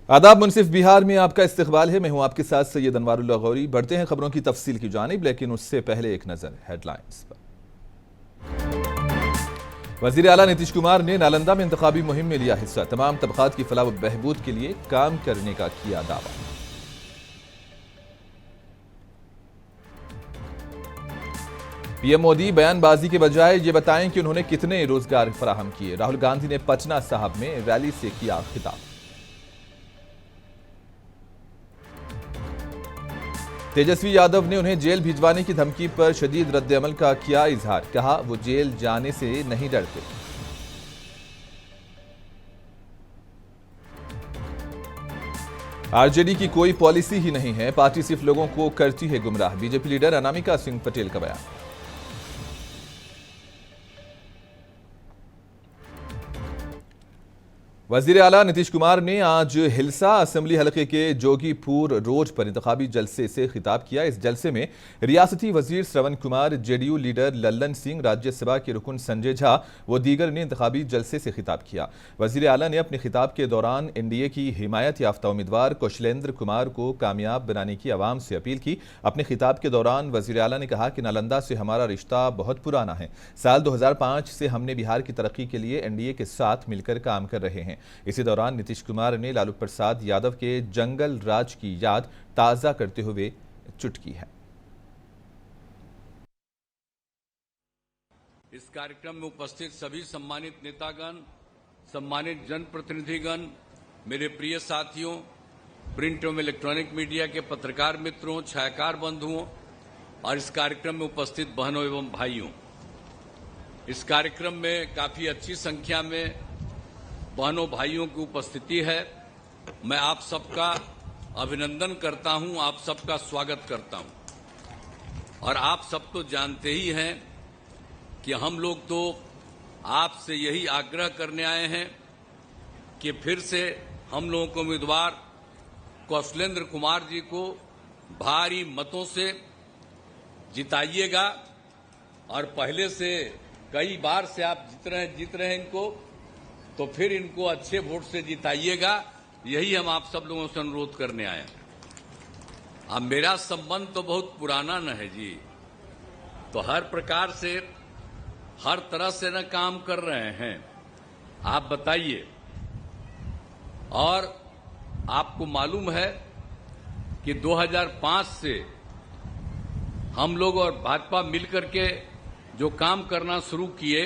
आदाब। मुनसिफ बिहार में आपका इस्तकबाल है। मैं हूं आपके साथ सैयद अनवारुल्लाह गौरी। बढ़ते हैं खबरों की तफसील की जानिब, लेकिन उससे पहले एक नजर हेडलाइंस पर। वजीर आला नीतीश कुमार ने नालंदा में इंतखाबी मुहिम में लिया हिस्सा। तमाम तबकात की फलाह व बहबूद के लिए काम करने का किया दावा। पीएम मोदी बयानबाजी के बजाय ये बताएं कि उन्होंने कितने रोजगार फराहम किए। राहुल गांधी ने पटना साहब में रैली से किया खिताब। तेजस्वी यादव ने उन्हें जेल भिजवाने की धमकी पर शदीद रद्द-ए-अमल का किया इजहार। कहा वो जेल जाने से नहीं डरते। आरजेडी की कोई पॉलिसी ही नहीं है, पार्टी सिर्फ लोगों को करती है गुमराह। बीजेपी लीडर अनामिका सिंह पटेल का बयान। वजीर आला नीतीश कुमार ने आज हिलसा असेंबली हलके के जोगीपुर रोड पर इंतखाबी जलसे से खिताब किया। इस जलसे में रियासती वजीर श्रवण कुमार, जेडीयू लीडर लल्लन सिंह, राज्यसभा के रुकन संजय झा व दीगर ने इंतखाबी जलसे से खिताब किया। वजीर आला ने अपने खिताब के दौरान एनडीए की हिमायत याफ्ता उम्मीदवार कौशलेंद्र कुमार को कामयाब बनाने की आवाम से अपील की। अपने खिताब के दौरान वजीर आला ने कहा कि नालंदा से हमारा रिश्ता बहुत पुराना है। साल 2005 से हमने बिहार की तरक्की के लिए एनडीए के साथ मिलकर काम कर रहे हैं। इसी दौरान नीतीश कुमार ने लालू प्रसाद यादव के जंगल राज की याद ताजा करते हुए चुटकी है। इस कार्यक्रम में उपस्थित सभी सम्मानित नेतागण, सम्मानित जनप्रतिनिधिगण, मेरे प्रिय साथियों, प्रिंट एवं इलेक्ट्रॉनिक मीडिया के पत्रकार मित्रों, छायाकार बंधुओं और इस कार्यक्रम में उपस्थित बहनों एवं भाइयों, इस कार्यक्रम में काफी अच्छी संख्या में बहनों भाइयों की उपस्थिति है। मैं आप सबका अभिनंदन करता हूं, आप सबका स्वागत करता हूं। और आप सब तो जानते ही हैं कि हम लोग तो आपसे यही आग्रह करने आए हैं कि फिर से हम लोगों को उम्मीदवार कौशलेंद्र कुमार जी को भारी मतों से जिताइएगा। और पहले से कई बार से आप जीत रहे हैं इनको, तो फिर इनको अच्छे वोट से जिताइएगा। यही हम आप सब लोगों से अनुरोध करने आए हैं। अब मेरा संबंध तो बहुत पुराना न है जी, तो हर प्रकार से हर तरह से न काम कर रहे हैं, आप बताइए। और आपको मालूम है कि 2005 से हम लोग और भाजपा मिलकर के जो काम करना शुरू किए।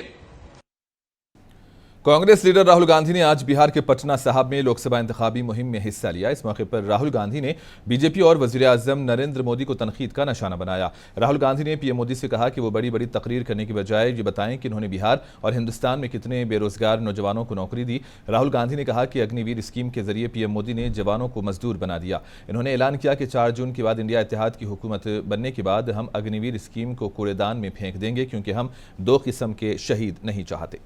कांग्रेस लीडर राहुल गांधी ने आज बिहार के पटना साहब में लोकसभा इंतखाबी मुहिम में हिस्सा लिया। इस मौके पर राहुल गांधी ने बीजेपी और वजीर आजम नरेंद्र मोदी को तनकीद का निशाना बनाया। राहुल गांधी ने पीएम मोदी से कहा कि वो बड़ी बड़ी तकरीर करने की बजाय ये बताएं कि उन्होंने बिहार और हिंदुस्तान में कितने बेरोजगार नौजवानों को नौकरी दी। राहुल गांधी ने कहा कि अग्निवीर स्कीम के जरिए पीएम मोदी ने जवानों को मजदूर बना दिया। इन्होंने ऐलान किया कि 4 जून के बाद इंडिया इत्तेहाद की हुकूमत बनने के बाद हम अग्निवीर स्कीम को कूड़ेदान में फेंक देंगे, क्योंकि हम 2 किस्म के शहीद नहीं चाहते।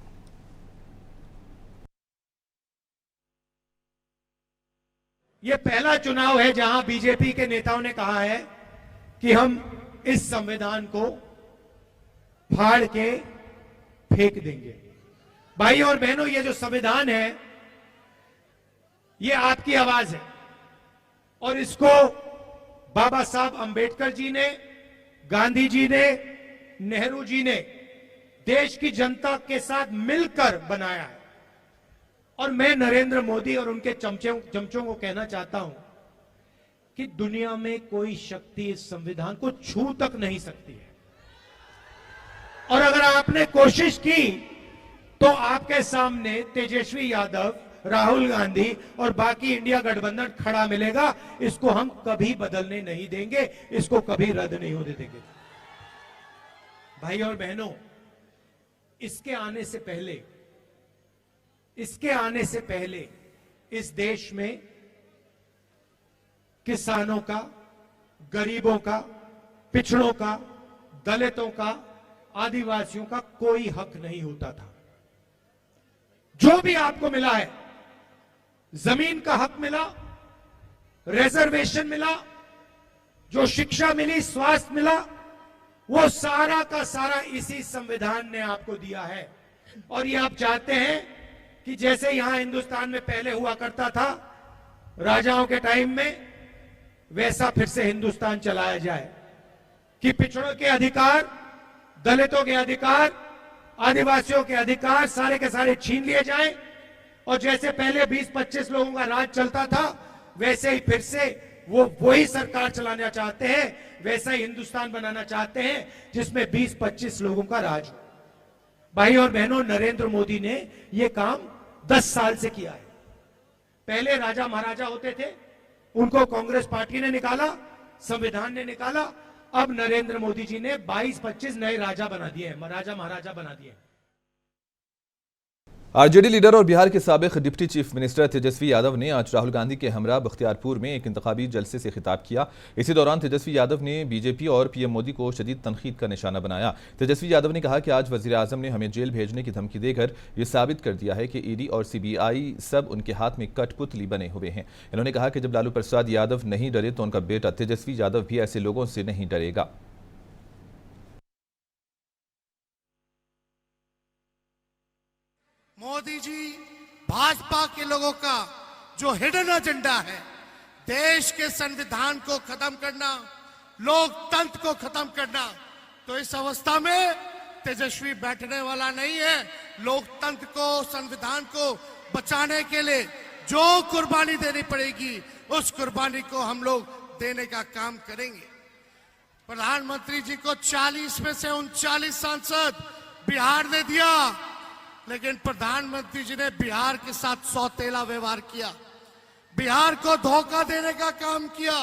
ये पहला चुनाव है जहां बीजेपी के नेताओं ने कहा है कि हम इस संविधान को फाड़ के फेंक देंगे। भाइयों और बहनों, ये जो संविधान है ये आपकी आवाज है और इसको बाबा साहब अंबेडकर जी ने, गांधी जी ने, नेहरू जी ने देश की जनता के साथ मिलकर बनाया है। और मैं नरेंद्र मोदी और उनके चमचों को कहना चाहता हूं कि दुनिया में कोई शक्ति इस संविधान को छू तक नहीं सकती है। और अगर आपने कोशिश की तो आपके सामने तेजस्वी यादव, राहुल गांधी और बाकी इंडिया गठबंधन खड़ा मिलेगा। इसको हम कभी बदलने नहीं देंगे, इसको कभी रद्द नहीं होने देंगे। भाई और बहनों, इसके आने से पहले इस देश में किसानों का, गरीबों का, पिछड़ों का, दलितों का, आदिवासियों का कोई हक नहीं होता था। जो भी आपको मिला है, जमीन का हक मिला, रिजर्वेशन मिला, जो शिक्षा मिली, स्वास्थ्य मिला, वो सारा का सारा इसी संविधान ने आपको दिया है। और ये आप चाहते हैं कि जैसे यहां हिंदुस्तान में पहले हुआ करता था राजाओं के टाइम में वैसा फिर से हिंदुस्तान चलाया जाए कि पिछड़ों के अधिकार, दलितों के अधिकार, आदिवासियों के अधिकार सारे के सारे छीन लिए जाएं और जैसे पहले 20-25 लोगों का राज चलता था वैसे ही फिर से वो वही सरकार चलाना चाहते हैं, वैसा ही हिंदुस्तान बनाना चाहते हैं जिसमें 20-25 लोगों का राज हो। भाई और बहनों, नरेंद्र मोदी ने यह काम 10 साल से किया है। पहले राजा महाराजा होते थे, उनको कांग्रेस पार्टी ने निकाला, संविधान ने निकाला। अब नरेंद्र मोदी जी ने 22-25 नए राजा बना दिए हैं, राजा महाराजा बना दिए हैं। आरजेडी लीडर और बिहार के साबिक deputy chief minister Tejashwi Yadav ने आज राहुल गांधी के हमरा बख्तियारपुर में एक इंतखाबी जलसे से खिताब किया। इसी दौरान तेजस्वी यादव ने बीजेपी और पीएम मोदी को शदीद तनकीद का निशाना बनाया। तेजस्वी यादव ने कहा कि आज वजीर आजम ने हमें जेल भेजने की धमकी देकर यह साबित कर दिया है कि ईडी और सीबीआई सब उनके हाथ में कठपुतली बने हुए हैं। इन्होंने कहा कि जब लालू प्रसाद यादव नहीं डरे तो उनका बेटा तेजस्वी यादव भी ऐसे लोगों से नहीं डरेगा। मोदी जी भाजपा के लोगों का जो हिडन एजेंडा है, देश के संविधान को खत्म करना, लोकतंत्र को खत्म करना, तो इस अवस्था में तेजस्वी बैठने वाला नहीं है। लोकतंत्र को, संविधान को बचाने के लिए जो कुर्बानी देनी पड़ेगी उस कुर्बानी को हम लोग देने का काम करेंगे। प्रधानमंत्री जी को 40 में से 39 सांसद बिहार ने दिया, लेकिन प्रधानमंत्री जी ने बिहार के साथ सौतेला व्यवहार किया, बिहार को धोखा देने का काम किया।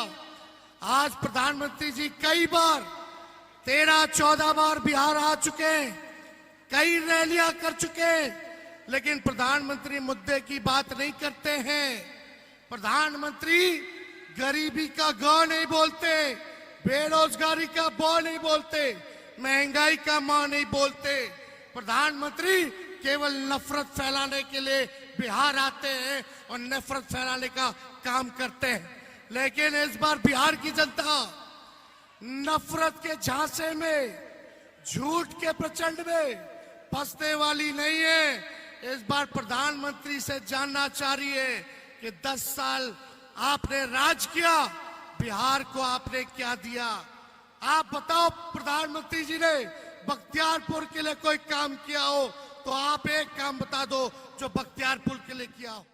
आज प्रधानमंत्री जी कई बार 13-14 बार बिहार आ चुके हैं, कई रैलियां कर चुके हैं, लेकिन प्रधानमंत्री मुद्दे की बात नहीं करते हैं। प्रधानमंत्री गरीबी का ग नहीं बोलते, बेरोजगारी का ब नहीं बोलते, महंगाई का म नहीं बोलते। प्रधानमंत्री केवल नफरत फैलाने के लिए बिहार आते हैं और नफरत फैलाने का काम करते हैं। लेकिन इस बार बिहार की जनता नफरत के झांसे में, झूठ के प्रचंड में फंसने वाली नहीं है। इस बार प्रधानमंत्री से जानना चाह रही है कि 10 साल आपने राज किया, बिहार को आपने क्या दिया। आप बताओ, प्रधानमंत्री जी ने बख्तियारपुर के लिए कोई काम किया हो तो आप एक काम बता दो जो बख्तियारपुर के लिए किया हो।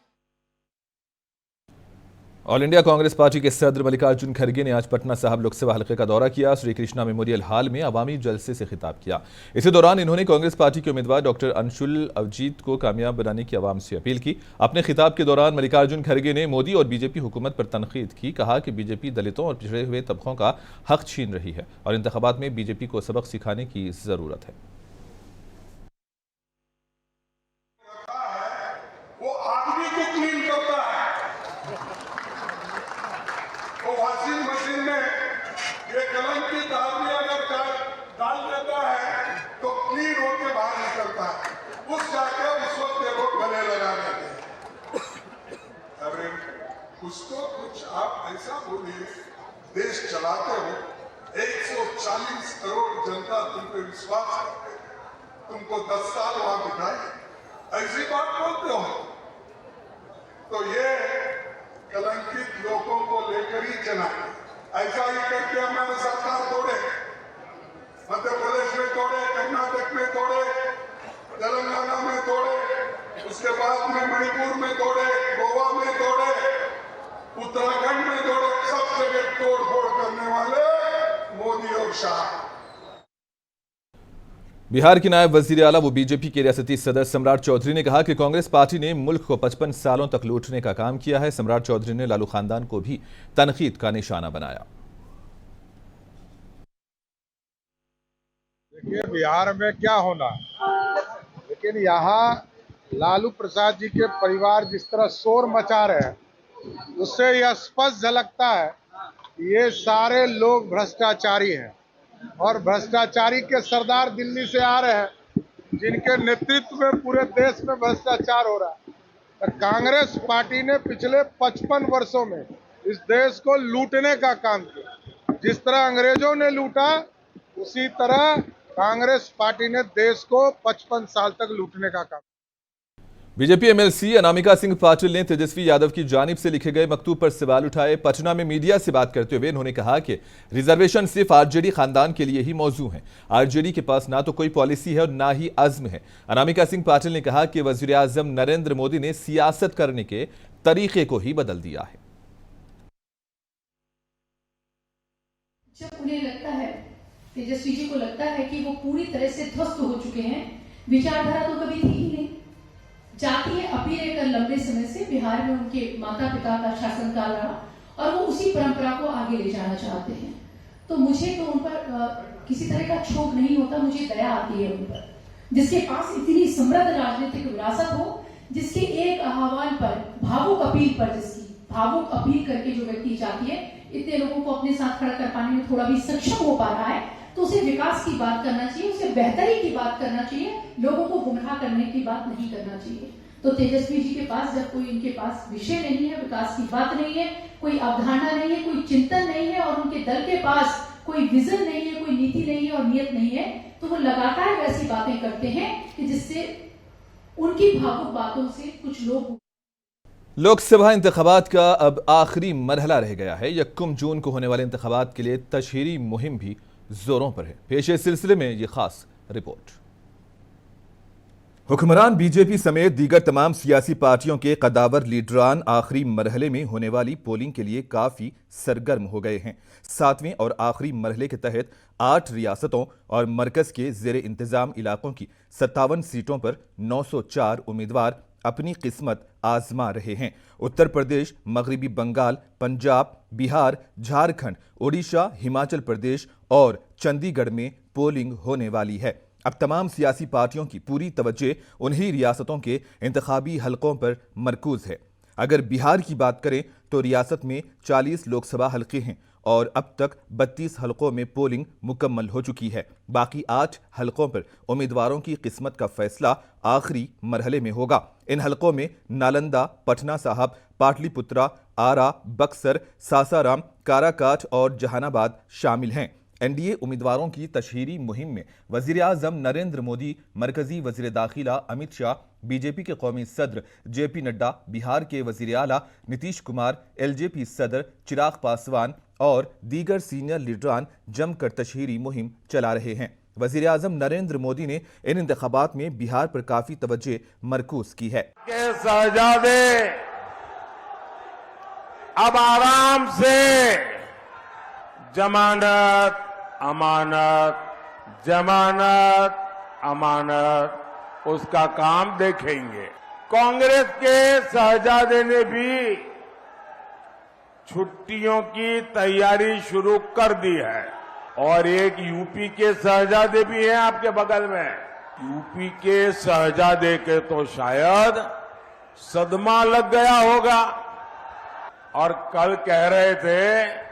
ऑल इंडिया कांग्रेस पार्टी के सदर मल्लिकार्जुन खड़गे ने आज पटना साहब लोकसभा हलके का दौरा किया। श्री कृष्णा मेमोरियल हॉल में अवामी जलसे से खिताब किया। इसी दौरान इन्होंने कांग्रेस पार्टी के उम्मीदवार डॉक्टर अंशुल अवजीत को कामयाब बनाने की आवाम से अपील की। अपने खिताब के दौरान मल्लिकार्जुन खड़गे ने मोदी और बीजेपी हुकूमत पर तनकीद की। कहा कि बीजेपी दलितों और पिछड़े हुए तबकों का हक छीन रही है और इंतखाबात में बीजेपी को सबक सिखाने की जरूरत है। वो आदमी को क्लीन करता है, वो वॉशिंग मशीन में ये कलंकित आदमी अगर डाल देता है तो क्लीन होके बाहर निकलता है। उस जाके उस वक्त देखो गले लगा देते हैं। अरे कुछ तो कुछ आप ऐसा बोलिए, देश चलाते हो, 140 करोड़ जनता तुम पे विश्वास करते, तुमको 10 साल वहां बिठाए, ऐसी बात बोलते हो। तो ये कलंकित लोगों को लेकर ही चला, ऐसा ही करके हमारे सरकार तोड़े, मध्य प्रदेश में तोड़े, कर्नाटक में तोड़े, तेलंगाना में तोड़े, उसके बाद में मणिपुर में तोड़े, गोवा में तोड़े, उत्तराखंड में तोड़े, सब जगह तोड़ फोड़ करने वाले मोदी और शाह। बिहार के नायब वजीर आला व बीजेपी के रियासती सदर सम्राट चौधरी ने कहा कि कांग्रेस पार्टी ने मुल्क को 55 सालों तक लूटने का काम किया है। सम्राट चौधरी ने लालू खानदान को भी तनकीद का निशाना बनाया। देखिए, बिहार में क्या होना, लेकिन यहाँ लालू प्रसाद जी के परिवार जिस तरह शोर मचा रहे हैं, उससे यह स्पष्ट झलकता है कि ये सारे लोग भ्रष्टाचारी हैं और भ्रष्टाचारी के सरदार दिल्ली से आ रहे हैं, जिनके नेतृत्व में पूरे देश में भ्रष्टाचार हो रहा है। तो कांग्रेस पार्टी ने पिछले 55 वर्षों में इस देश को लूटने का काम किया। जिस तरह अंग्रेजों ने लूटा, उसी तरह कांग्रेस पार्टी ने देश को 55 साल तक लूटने का काम। बीजेपी एमएलसी अनामिका सिंह पाटिल ने तेजस्वी यादव की जानिब से लिखे गए मकतूब पर सवाल उठाए। पटना में मीडिया से बात करते हुए उन्होंने कहा कि रिजर्वेशन सिर्फ आरजेडी खानदान के लिए ही मौजू है। आरजेडी के पास ना तो कोई पॉलिसी है और ना ही अज़्म है। अनामिका सिंह पाटिल ने कहा कि वज़ीर आज़म नरेंद्र मोदी ने सियासत करने के तरीके को ही बदल दिया है। जब उन्हें लगता है, तेजस्वी जी को लगता है कि वो पूरी तरह से ध्वस्त हो चुके हैं, विचारधारा तो कभी थी ही नहीं। जातीय अपील कर लंबे समय से बिहार में उनके माता पिता का शासनकाल रहा और वो उसी परंपरा को आगे ले जाना चाहते हैं। तो मुझे तो उन पर किसी तरह का क्षोभ नहीं होता, मुझे दया आती है उन पर, जिसके पास इतनी समृद्ध राजनीतिक विरासत हो, जिसके एक आह्वान पर भावुक अपील करके जो व्यक्ति जाती है, इतने लोगों को अपने साथ खड़ा कर पाने में थोड़ा भी सक्षम हो पा रहा है, तो उसे विकास की बात करना चाहिए, उसे बेहतरी की बात करना चाहिए, लोगों को गुमराह करने की बात नहीं करना चाहिए। तो तेजस्वी जी के पास जब कोई इनके पास विषय नहीं है, विकास की बात नहीं है, कोई अवधारणा नहीं है, कोई चिंतन नहीं है और उनके दल के पास कोई विजन नहीं है, कोई नीति नहीं है और नियत नहीं है, तो वो लगातार वैसी बातें करते हैं कि जिससे उनकी भावुक बातों से कुछ लोग। लोकसभा इंतखाबात का अब आखिरी मरहला रह गया है। 1 जून को होने वाले इंतखाबात के लिए तशहीरी मुहिम भी जोरों पर है। पेश इस सिलसिले में ये खास रिपोर्ट। हुक्मरान बीजेपी समेत दीगर तमाम सियासी पार्टियों के कदावर लीडरान आखिरी मरहले में होने वाली पोलिंग के लिए काफी सरगर्म हो गए हैं। 7वें और आखिरी मरहले के तहत 8 रियासतों और मरकज के ज़ेरे इंतजाम इलाकों की 57 सीटों पर 904 उम्मीदवार अपनी किस्मत आजमा रहे हैं। उत्तर प्रदेश, मगरिबी बंगाल, पंजाब, बिहार, झारखंड, ओडिशा, हिमाचल प्रदेश और चंडीगढ़ में पोलिंग होने वाली है। अब तमाम सियासी पार्टियों की पूरी तवज्जो उन्हीं रियासतों के इंतखाबी हलकों पर मरकूज है। अगर बिहार की बात करें तो रियासत में 40 लोकसभा हलके हैं और अब तक 32 हलकों में पोलिंग मुकम्मल हो चुकी है। बाकी 8 हलकों पर उम्मीदवारों की किस्मत का फैसला आखिरी मरहले में होगा। इन हलकों में नालंदा, पटना साहब, पाटलिपुत्रा, आरा, बक्सर, सासाराम, काराकाट और जहानाबाद शामिल हैं। एनडीए उम्मीदवारों की तशहीरी मुहिम में वज़ीर आज़म नरेंद्र मोदी, मरकजी वज़ीर दाखिला अमित शाह, बीजेपी के कौमी सदर जेपी नड्डा, बिहार के वज़ीर आला नीतीश कुमार, एलजेपी सदर चिराग पासवान और दीगर सीनियर लीडरान जमकर तशहीरी मुहिम चला रहे हैं। वज़ीर आज़म नरेंद्र मोदी ने इन इंतखाबात में बिहार पर काफी तवज्जो मरकूज की है। शहजादे अब आराम से जमानत अमानत, जमानत अमानत उसका काम देखेंगे। कांग्रेस के शहजादे ने भी छुट्टियों की तैयारी शुरू कर दी है और एक यूपी के शहजादे भी हैं आपके बगल में। यूपी के शहजादे के तो शायद सदमा लग गया होगा और कल कह रहे थे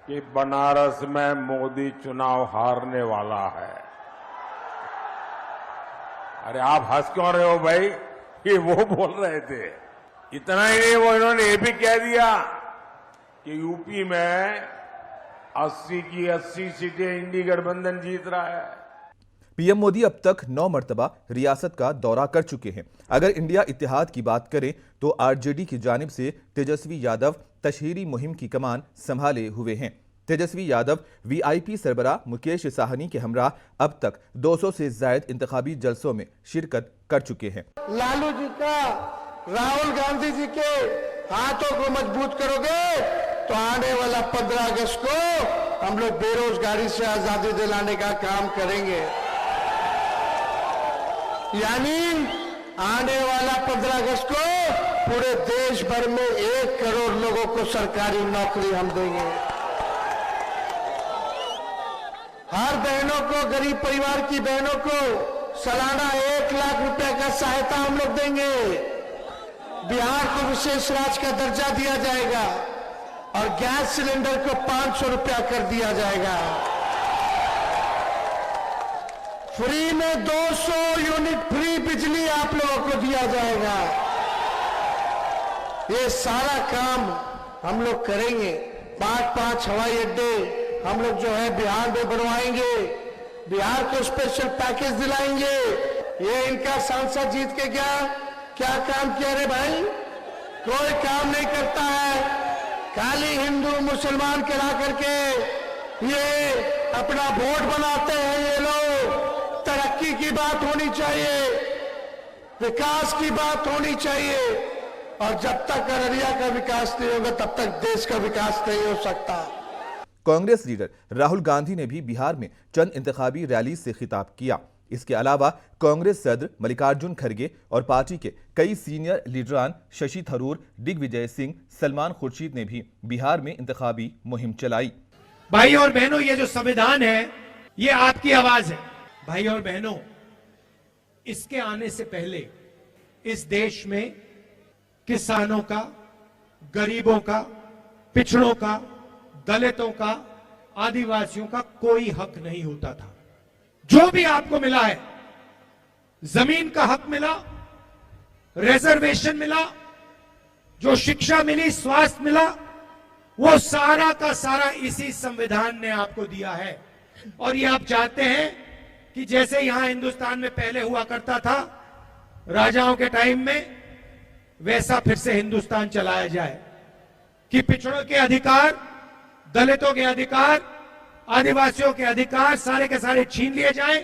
कि बनारस में मोदी चुनाव हारने वाला है। अरे आप हंस क्यों रहे हो भाई? ये वो बोल रहे थे। इतना ही नहीं, वो इन्होंने ये भी कह दिया कि यूपी में 80 की 80 सीटें इंडी गठबंधन जीत रहा है। पीएम मोदी अब तक 9 मरतबा रियासत का दौरा कर चुके हैं। अगर इंडिया इत्तेहाद की बात करें तो आरजेडी की जानिब से तेजस्वी यादव तशहीरी मुहिम की कमान संभाले हुए हैं। तेजस्वी यादव वीआईपी सरबराह मुकेश साहनी के हमरा अब तक 200 से ज्यादा इंतखाबी जलसों में शिरकत कर चुके हैं। लालू जी का, राहुल गांधी जी के हाथों को मजबूत करोगे तो आने वाला 15 अगस्त को हम लोग बेरोजगारी से आजादी दिलाने का काम करेंगे। यानी आने वाला 15 अगस्त को पूरे देश भर में 1 करोड़ लोगों को सरकारी नौकरी हम देंगे। हर बहनों को, गरीब परिवार की बहनों को सालाना 1 लाख रुपए का सहायता हम लोग देंगे। बिहार को विशेष राज्य का दर्जा दिया जाएगा और गैस सिलेंडर को 500 रुपया कर दिया जाएगा। फ्री में 200 यूनिट फ्री बिजली आप लोगों को दिया जाएगा। ये सारा काम हम लोग करेंगे। 5 हवाई अड्डे हम लोग जो है बिहार में बनवाएंगे। बिहार को स्पेशल पैकेज दिलाएंगे। ये इनका सांसद जीत के क्या काम किया रे भाई? कोई काम नहीं करता है, खाली हिंदू मुसलमान करा करके ये अपना वोट बनाते हैं। ये लोग तरक्की की बात होनी चाहिए, विकास की बात होनी चाहिए, और जब तक अररिया का विकास नहीं होगा तब तक देश का विकास नहीं हो सकता। कांग्रेस लीडर राहुल गांधी ने भी बिहार में चंद इंतखाबी रैली से खिताब किया। इसके अलावा कांग्रेस सदर मल्लिकार्जुन खड़गे और पार्टी के कई सीनियर लीडरान शशि थरूर, दिग्विजय सिंह, सलमान खुर्शीद ने भी बिहार में इंतखाबी मुहिम चलाई। भाई और बहनों, ये जो संविधान है ये आपकी आवाज है। भाई और बहनों, इसके आने से पहले इस देश में किसानों का, गरीबों का, पिछड़ों का, दलितों का, आदिवासियों का कोई हक नहीं होता था। जो भी आपको मिला है, जमीन का हक मिला, रिजर्वेशन मिला, जो शिक्षा मिली, स्वास्थ्य मिला, वो सारा का सारा इसी संविधान ने आपको दिया है। और ये आप चाहते हैं कि जैसे यहां हिंदुस्तान में पहले हुआ करता था राजाओं के टाइम में, वैसा फिर से हिंदुस्तान चलाया जाए कि पिछड़ों के अधिकार, दलितों के अधिकार, आदिवासियों के अधिकार सारे के सारे छीन लिए जाएं,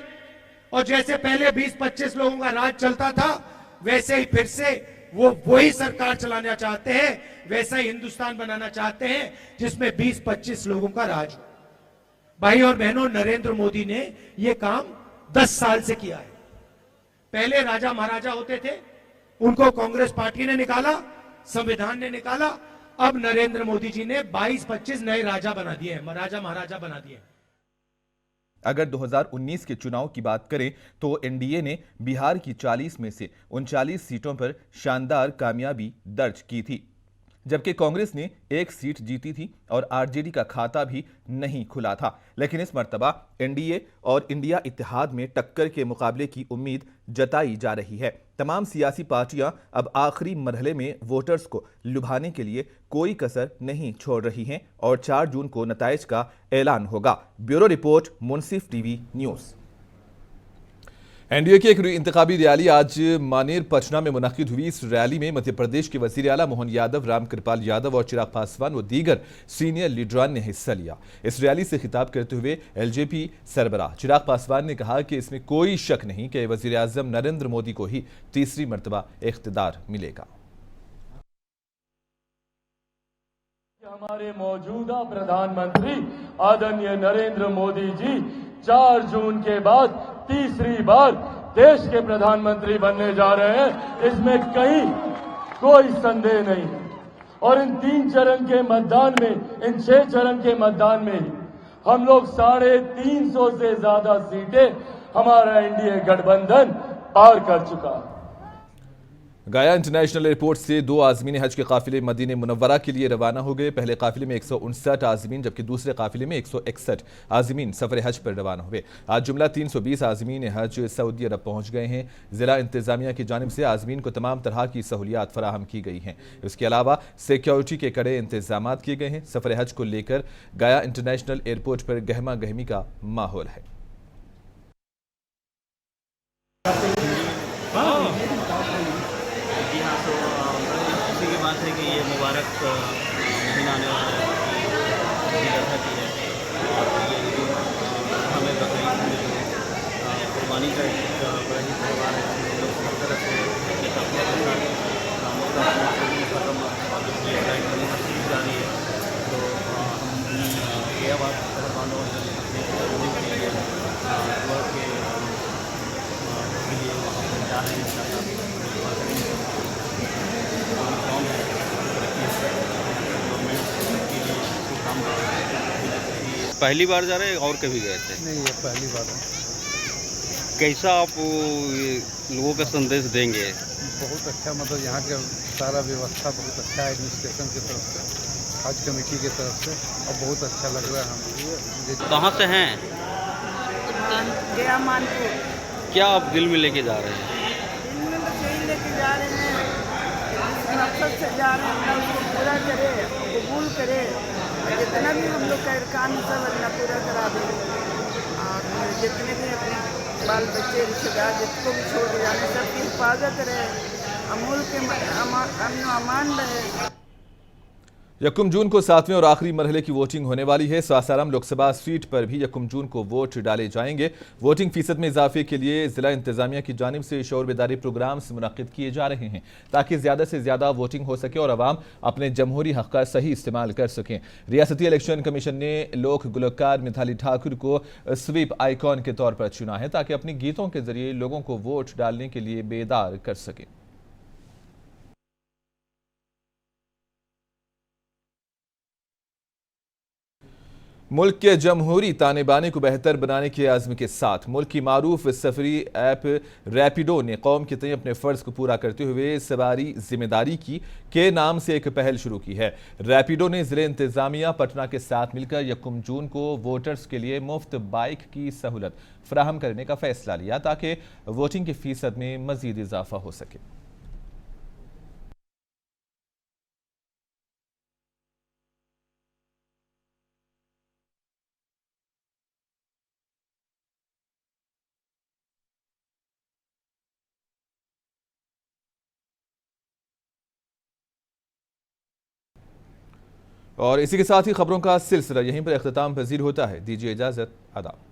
और जैसे पहले 20-25 लोगों का राज चलता था वैसे ही फिर से वो वही सरकार चलाना चाहते हैं, वैसा ही हिंदुस्तान बनाना चाहते हैं जिसमें 20-25 लोगों का राज हो। भाई और बहनों, नरेंद्र मोदी ने ये काम 10 साल से किया है। पहले राजा महाराजा होते थे, उनको कांग्रेस पार्टी ने निकाला, संविधान ने निकाला। अब नरेंद्र मोदी जी ने 22-25 नए राजा बना दिए हैं, राजा महाराजा बना दिए हैं। अगर 2019 के चुनाव की बात करें तो एनडीए ने बिहार की 40 में से 39 सीटों पर शानदार कामयाबी दर्ज की थी, जबकि कांग्रेस ने 1 सीट जीती थी और आरजेडी का खाता भी नहीं खुला था। लेकिन इस मर्तबा एनडीए और इंडिया इत्तेहाद में टक्कर के मुकाबले की उम्मीद जताई जा रही है। तमाम सियासी पार्टियां अब आखिरी मरहले में वोटर्स को लुभाने के लिए कोई कसर नहीं छोड़ रही हैं और 4 जून को नताइज का ऐलान होगा। ब्यूरो रिपोर्ट, मुंसिफ टीवी न्यूज़। एनडीए की एक इंतखाबी रैली आज मानेर पचना में मुनक्किद हुई। इस रैली में मध्य प्रदेश के वजीर आला मोहन यादव, रामकृपाल यादव और चिराग पासवान व दीगर सीनियर लीडरान ने हिस्सा लिया। इस रैली से खिताब करते हुए एलजेपी सरबराह चिराग पासवान ने कहा कि इसमें कोई शक नहीं कि वजीर आजम नरेंद्र मोदी को ही तीसरी मरतबा इख्तिदार मिलेगा। हमारे मौजूदा प्रधानमंत्री आदरणीय नरेंद्र मोदी जी 4 जून के बाद तीसरी बार देश के प्रधानमंत्री बनने जा रहे हैं, इसमें कहीं कोई संदेह नहीं। और इन 3 चरण के मतदान में, इन 6 चरण के मतदान में हम लोग 350 से ज्यादा सीटें हमारा एनडीए गठबंधन पार कर चुका है। गया इंटरनेशनल एयरपोर्ट से 2 आज़मीन हज के काफिले मदीने मुनव्वरा के लिए रवाना हो गए। पहले काफिले में 159 आज़मीन जबकि दूसरे काफिले में 161 आज़मीन सफर हज पर रवाना हुए। आज जुमला 320 आज़मीन हज सऊदी अरब पहुंच गए हैं। जिला इंतजामिया की जानिब से आज़मीन को तमाम तरह की सहूलियात फराहम की गई हैं। इसके अलावा सिक्योरिटी के कड़े इंतजाम किए गए हैं। सफर हज को लेकर गया इंटरनेशनल एयरपोर्ट पर गहमा गहमी का माहौल है। बात है कि ये मुबारक महीना आने वाला है की है और ये हमें बकरीद में कुर्बानी का एक बड़ा ही त्यौहार है। लोग हर तरह से जा रही है, तो हम ये बात खबरवानों के लिए वहाँ जा रहे हैं। पहली बार जा रहे हैं और कभी गए थे? नहीं, ये पहली बार है। कैसा आप लोगों का संदेश देंगे? बहुत अच्छा, मतलब यहाँ का सारा व्यवस्था बहुत अच्छा है एडमिनिस्ट्रेशन की तरफ से, हज कमेटी की तरफ से, और बहुत अच्छा लग रहा है हमको। कहाँ से हैं? गया मानपुर। क्या आप दिल में लेके जा रहे हैं? दिल में बस यही लेके जा रहे हैं, जिस मकसद से जा रहे हैं अल्लाह उसको पूरा करे, कबूल करे, जितना भी हम लोग का काम सब अल्लाह पूरा करा दे, और जितने भी अपने बाल बच्चे रिश्तेदार जिसको भी छोड़ के जाने सबकी हिफाजत रहे, मुल्क के अमन अमान रहे। 1 जून को 7वें और आखिरी मरहले की वोटिंग होने वाली है। सासाराम लोकसभा सीट पर भी 1 जून को वोट डाले जाएंगे। वोटिंग फीसद में इजाफे के लिए जिला इंतजामिया की जानिब से शऊर बेदारी प्रोग्राम्स मुनक्किद किए जा रहे हैं ताकि ज्यादा से ज्यादा वोटिंग हो सके और अवाम अपने जमहूरी हक का सही इस्तेमाल कर सकें। रियासती इलेक्शन कमीशन ने लोक गुलकार मिताली ठाकुर को स्वीप आइकॉन के तौर पर चुना है ताकि अपने गीतों के जरिए लोगों को वोट डालने के लिए बेदार कर सकें। मुल्क के जमहूरी ताने बाने को बेहतर बनाने के आज़म के साथ मुल्क की मारूफ सफरी ऐप रैपिडो ने कौम के तय अपने फ़र्ज़ को पूरा करते हुए सवारी जिम्मेदारी की के नाम से एक पहल शुरू की है। रैपिडो ने ज़िले इंतज़ामिया पटना के साथ मिलकर 1 जून को वोटर्स के लिए मुफ्त बाइक की सहूलत फराहम करने का फैसला लिया ताकि वोटिंग के फीसद में मज़ीद इजाफा हो सके। और इसी के साथ ही खबरों का सिलसिला यहीं पर इख्तिताम पजीर होता है। दीजिए इजाजत, आदाब।